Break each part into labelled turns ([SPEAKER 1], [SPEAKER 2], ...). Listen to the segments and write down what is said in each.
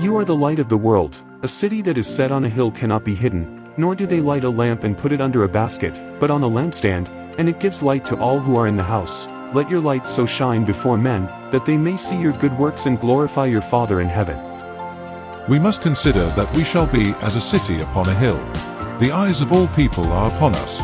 [SPEAKER 1] You are the light of the world. A city that is set on a hill cannot be hidden, nor do they light a lamp and put it under a basket, but on a lampstand, and it gives light to all who are in the house. Let your light so shine before men, that they may see your good works and glorify your Father in heaven.
[SPEAKER 2] We must consider that we shall be as a city upon a hill. The eyes of all people are upon us.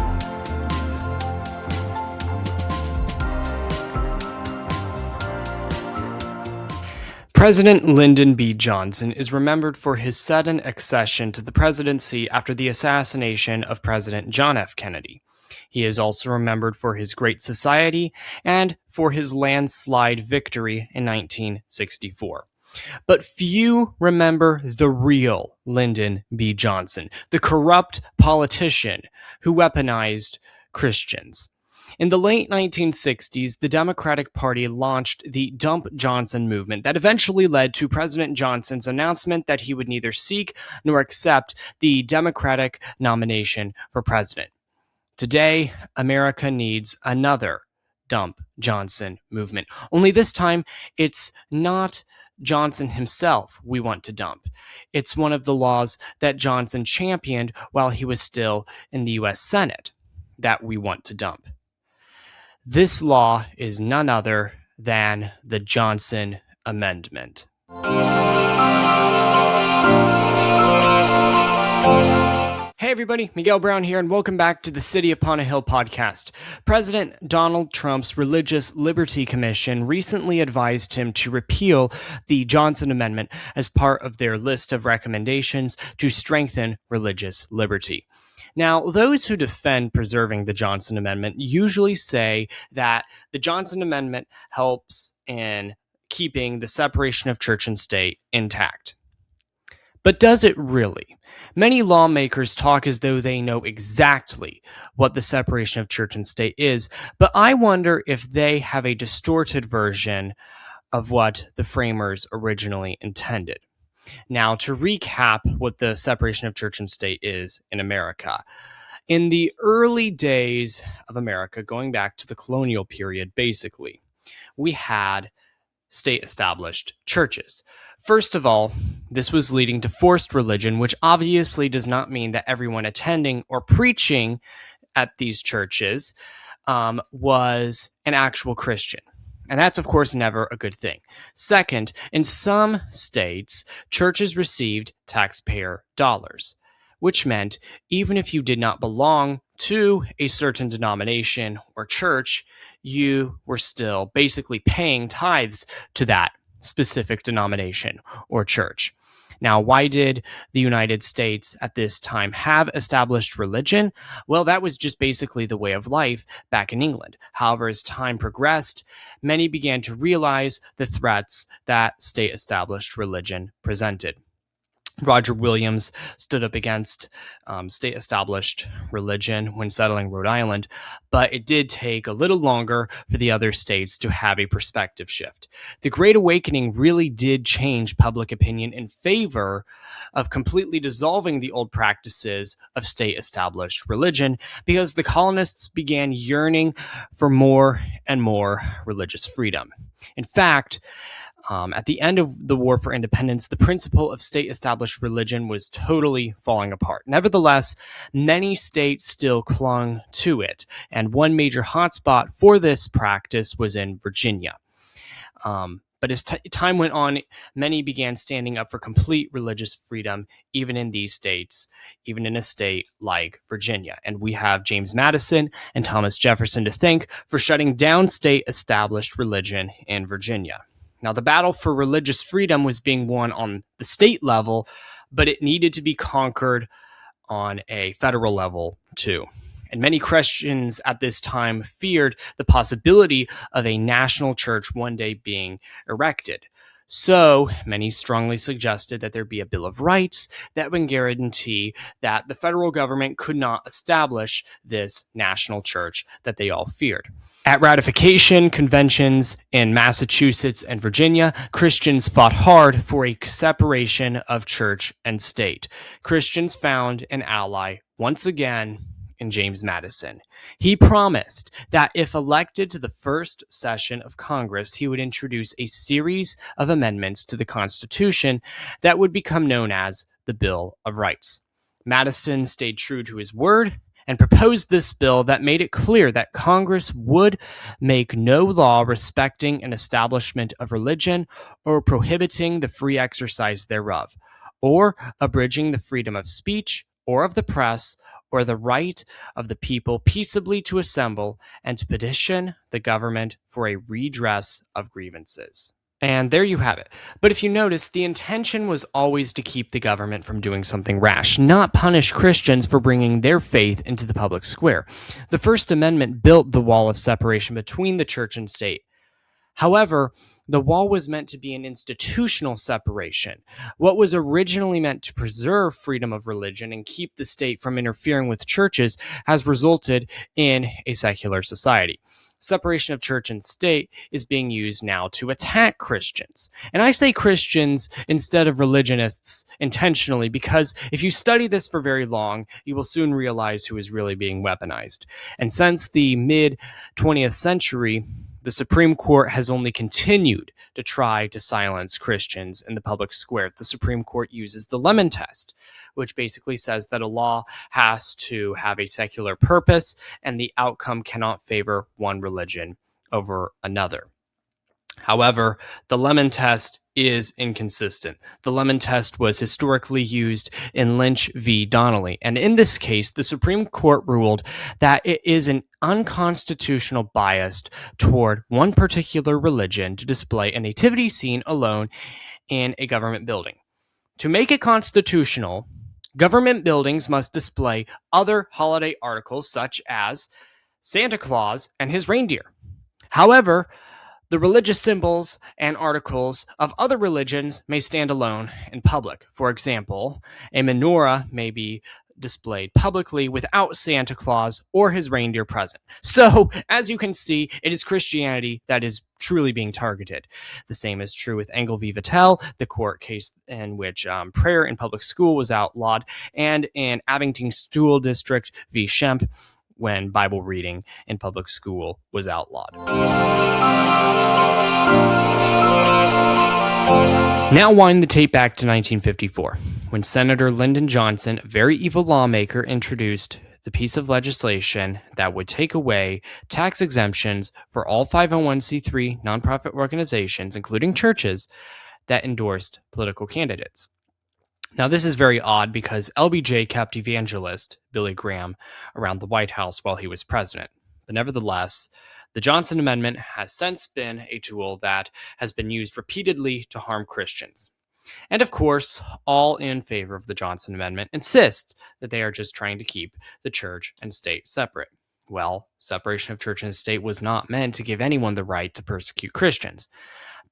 [SPEAKER 3] President Lyndon B. Johnson is remembered for his sudden accession to the presidency after the assassination of President John F. Kennedy. He is also remembered for his Great Society and for his landslide victory in 1964. But few remember the real Lyndon B. Johnson, the corrupt politician who weaponized Christians. In the late 1960s, the Democratic Party launched the Dump Johnson movement that eventually led to President Johnson's announcement that he would neither seek nor accept the Democratic nomination for president. Today, America needs another Dump Johnson movement. Only this time, it's not Johnson himself we want to dump. It's one of the laws that Johnson championed while he was still in the U.S. Senate that we want to dump. This law is none other than the Johnson Amendment. Hey everybody, Miguel Brown here, and welcome back to the City Upon a Hill podcast. President Donald Trump's Religious Liberty Commission recently advised him to repeal the Johnson Amendment as part of their list of recommendations to strengthen religious liberty. Now, those who defend preserving the Johnson Amendment usually say that the Johnson Amendment helps in keeping the separation of church and state intact. But does it really? Many lawmakers talk as though they know exactly what the separation of church and state is, but I wonder if they have a distorted version of what the framers originally intended. Now, to recap what the separation of church and state is in America. In the early days of America, going back to the colonial period, basically, we had state-established churches. First of all, this was leading to forced religion, which obviously does not mean that everyone attending or preaching at these churches was an actual Christian. And that's, of course, never a good thing. Second, in some states, churches received taxpayer dollars, which meant even if you did not belong to a certain denomination or church, you were still basically paying tithes to that specific denomination or church. Now, why did the United States at this time have established religion? Well, that was just basically the way of life back in England. However, as time progressed, many began to realize the threats that state-established religion presented. Roger Williams stood up against state-established religion when settling Rhode Island, but it did take a little longer for the other states to have a perspective shift. The Great Awakening really did change public opinion in favor of completely dissolving the old practices of state-established religion because the colonists began yearning for more and more religious freedom. In fact, at the end of the War for Independence, the principle of state-established religion was totally falling apart. Nevertheless, many states still clung to it, and one major hotspot for this practice was in Virginia. But as time went on, many began standing up for complete religious freedom, even in these states, even in a state like Virginia. And we have James Madison and Thomas Jefferson to thank for shutting down state-established religion in Virginia. Now, the battle for religious freedom was being won on the state level, but it needed to be conquered on a federal level too. And many Christians at this time feared the possibility of a national church one day being erected. So many strongly suggested that there be a Bill of Rights that would guarantee that the federal government could not establish this national church that they all feared. At ratification conventions in Massachusetts and Virginia, Christians fought hard for a separation of church and state. Christians found an ally once again and James Madison. He promised that if elected to the first session of Congress, he would introduce a series of amendments to the Constitution that would become known as the Bill of Rights. Madison stayed true to his word and proposed this bill that made it clear that Congress would make no law respecting an establishment of religion or prohibiting the free exercise thereof, or abridging the freedom of speech or of the press, or the right of the people peaceably to assemble and to petition the government for a redress of grievances. And there you have it. But if you notice, the intention was always to keep the government from doing something rash, not punish Christians for bringing their faith into the public square. The First Amendment built the wall of separation between the church and state. However, the wall was meant to be an institutional separation. What was originally meant to preserve freedom of religion and keep the state from interfering with churches has resulted in a secular society. Separation of church and state is being used now to attack Christians. And I say Christians instead of religionists intentionally because if you study this for very long, you will soon realize who is really being weaponized. And since the mid-20th century, the Supreme Court has only continued to try to silence Christians in the public square. The Supreme Court uses the Lemon Test, which basically says that a law has to have a secular purpose and the outcome cannot favor one religion over another. However, the Lemon Test is inconsistent. The Lemon Test was historically used in Lynch v. Donnelly, and in this case, the Supreme Court ruled that it is an unconstitutional bias toward one particular religion to display a nativity scene alone in a government building. To make it constitutional, government buildings must display other holiday articles such as Santa Claus and his reindeer. However, the religious symbols and articles of other religions may stand alone in public. For example, a menorah may be displayed publicly without Santa Claus or his reindeer present. So, as you can see, it is Christianity that is truly being targeted. The same is true with Engel v. Vattel, the court case in which prayer in public school was outlawed, and in Abington School District v. Shemp, when Bible reading in public school was outlawed. Now wind the tape back to 1954, when Senator Lyndon Johnson, a very evil lawmaker, introduced the piece of legislation that would take away tax exemptions for all 501c3 nonprofit organizations, including churches, that endorsed political candidates. Now, this is very odd because LBJ kept evangelist Billy Graham around the White House while he was president. But nevertheless, the Johnson Amendment has since been a tool that has been used repeatedly to harm Christians. And of course, all in favor of the Johnson Amendment insist that they are just trying to keep the church and state separate. Well, separation of church and state was not meant to give anyone the right to persecute Christians.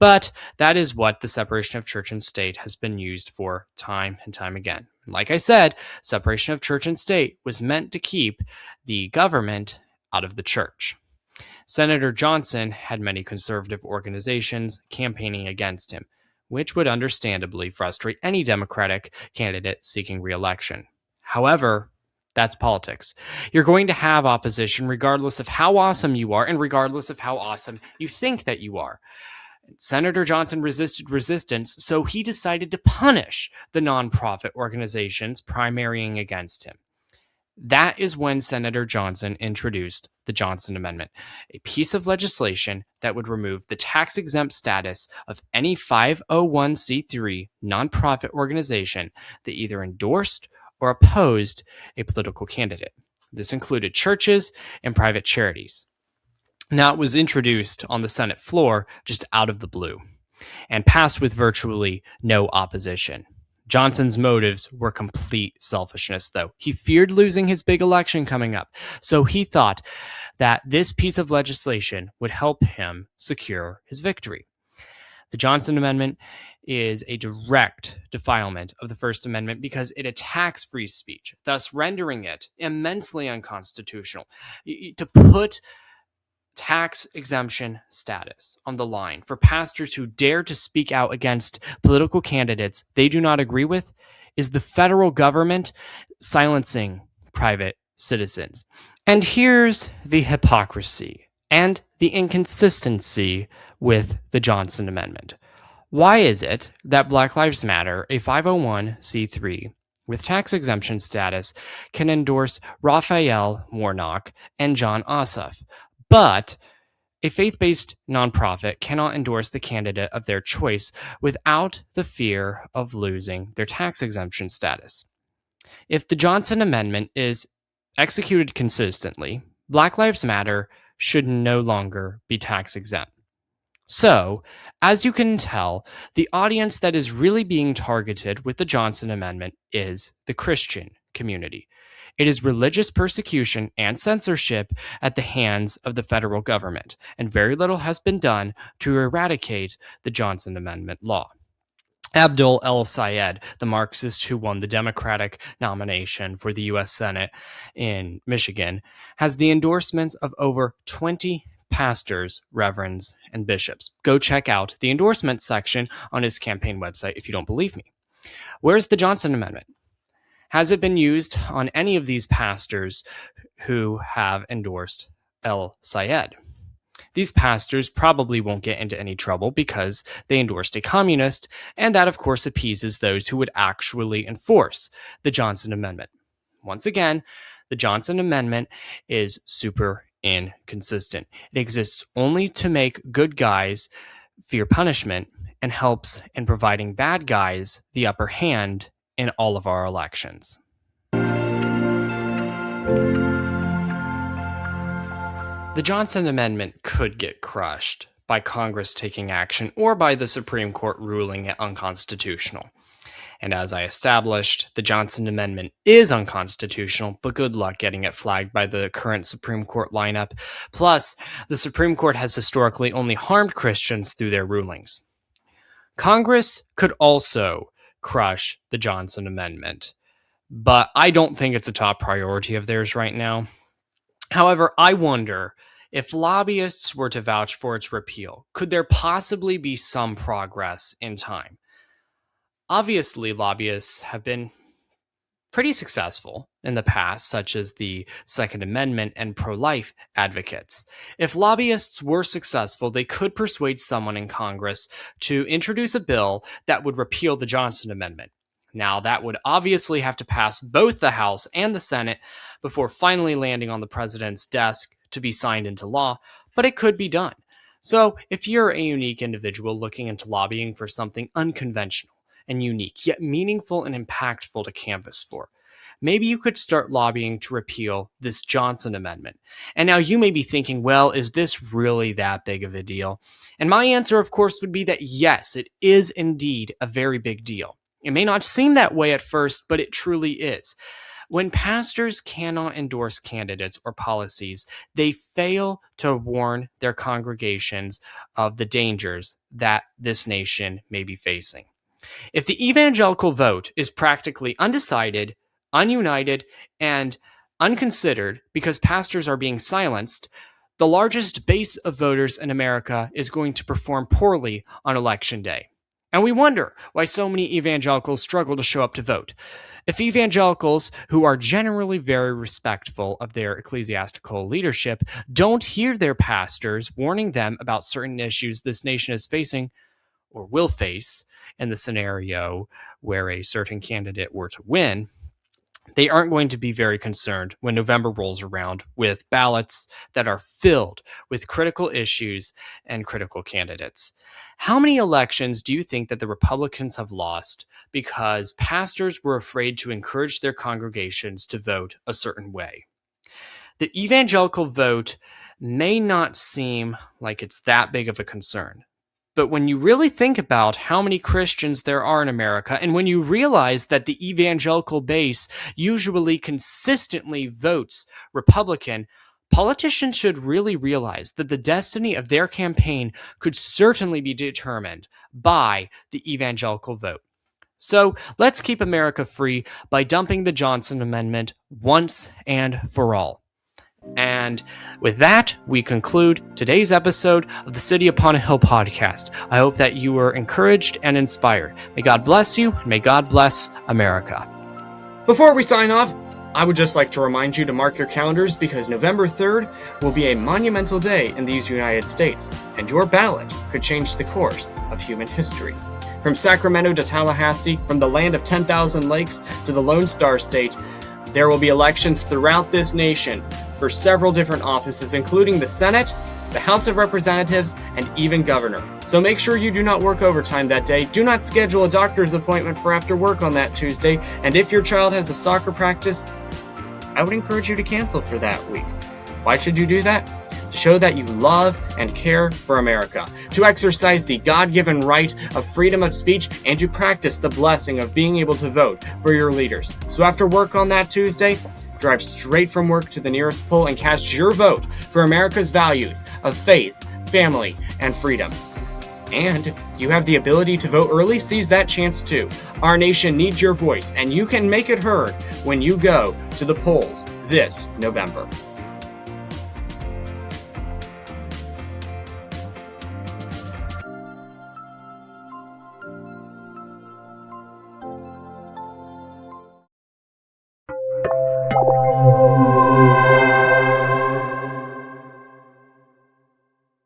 [SPEAKER 3] But that is what the separation of church and state has been used for time and time again. Like I said, separation of church and state was meant to keep the government out of the church. Senator Johnson had many conservative organizations campaigning against him, which would understandably frustrate any Democratic candidate seeking re-election. However, that's politics. You're going to have opposition regardless of how awesome you are and regardless of how awesome you think that you are. Senator Johnson resisted resistance, so he decided to punish the nonprofit organizations primarying against him. That is when Senator Johnson introduced the Johnson Amendment, a piece of legislation that would remove the tax-exempt status of any 501c3 nonprofit organization that either endorsed or opposed a political candidate. This included churches and private charities. Now, it was introduced on the Senate floor just out of the blue and passed with virtually no opposition. Johnson's motives were complete selfishness, though. He feared losing his big election coming up, so he thought that this piece of legislation would help him secure his victory. The Johnson Amendment is a direct defilement of the First Amendment because it attacks free speech, thus rendering it immensely unconstitutional. To put tax exemption status on the line for pastors who dare to speak out against political candidates they do not agree with is the federal government silencing private citizens. And here's the hypocrisy and the inconsistency with the Johnson Amendment. Why is it that Black Lives Matter, a 501c3 with tax exemption status, can endorse Raphael Warnock and John Ossoff, but a faith-based nonprofit cannot endorse the candidate of their choice without the fear of losing their tax exemption status? If the Johnson Amendment is executed consistently, Black Lives Matter should no longer be tax exempt. So, as you can tell, the audience that is really being targeted with the Johnson Amendment is the Christian community. It is religious persecution and censorship at the hands of the federal government, and very little has been done to eradicate the Johnson Amendment law. Abdul El-Sayed, the Marxist who won the Democratic nomination for the U.S. Senate in Michigan, has the endorsements of over 20 pastors, reverends, and bishops. Go check out the endorsement section on his campaign website if you don't believe me. Where's the Johnson Amendment? Has it been used on any of these pastors who have endorsed El-Sayed? These pastors probably won't get into any trouble because they endorsed a communist, and that, of course, appeases those who would actually enforce the Johnson Amendment. Once again, the Johnson Amendment is super inconsistent. It exists only to make good guys fear punishment and helps in providing bad guys the upper hand in all of our elections. The Johnson Amendment could get crushed by Congress taking action or by the Supreme Court ruling it unconstitutional. And as I established, the Johnson Amendment is unconstitutional, but good luck getting it flagged by the current Supreme Court lineup. Plus, the Supreme Court has historically only harmed Christians through their rulings. Congress could also crush the Johnson Amendment, but I don't think it's a top priority of theirs right now. However, I wonder if lobbyists were to vouch for its repeal, could there possibly be some progress in time? Obviously, lobbyists have been pretty successful in the past, such as the Second Amendment and pro-life advocates. If lobbyists were successful, they could persuade someone in Congress to introduce a bill that would repeal the Johnson Amendment. Now, that would obviously have to pass both the House and the Senate before finally landing on the president's desk to be signed into law, but it could be done. So, if you're a unique individual looking into lobbying for something unconventional and unique, yet meaningful and impactful to canvass for, maybe you could start lobbying to repeal this Johnson Amendment. And now you may be thinking, well, is this really that big of a deal? And my answer, of course, would be that yes, it is indeed a very big deal. It may not seem that way at first, but it truly is. When pastors cannot endorse candidates or policies, they fail to warn their congregations of the dangers that this nation may be facing. If the evangelical vote is practically undecided, ununited, and unconsidered because pastors are being silenced, the largest base of voters in America is going to perform poorly on Election Day. And we wonder why so many evangelicals struggle to show up to vote. If evangelicals, who are generally very respectful of their ecclesiastical leadership, don't hear their pastors warning them about certain issues this nation is facing or will face in the scenario where a certain candidate were to win, they aren't going to be very concerned when November rolls around with ballots that are filled with critical issues and critical candidates. How many elections do you think that the Republicans have lost because pastors were afraid to encourage their congregations to vote a certain way? The evangelical vote may not seem like it's that big of a concern. But when you really think about how many Christians there are in America, and when you realize that the evangelical base usually consistently votes Republican, politicians should really realize that the destiny of their campaign could certainly be determined by the evangelical vote. So let's keep America free by dumping the Johnson Amendment once and for all. And with that, we conclude today's episode of the City Upon a Hill podcast. I hope that you were encouraged and inspired. May God bless you, and may God bless America. Before we sign off, I would just like to remind you to mark your calendars because November 3rd will be a monumental day in these United States, and your ballot could change the course of human history. From Sacramento to Tallahassee, from the land of 10,000 lakes to the Lone Star State, there will be elections throughout this nation for several different offices, including the Senate, the House of Representatives, and even governor. So make sure you do not work overtime that day. Do not schedule a doctor's appointment for after work on that Tuesday. And if your child has a soccer practice, I would encourage you to cancel for that week. Why should you do that? To show that you love and care for America, to exercise the God-given right of freedom of speech, and to practice the blessing of being able to vote for your leaders. So after work on that Tuesday, drive straight from work to the nearest poll and cast your vote for America's values of faith, family, and freedom. And if you have the ability to vote early, seize that chance too. Our nation needs your voice, and you can make it heard when you go to the polls this November.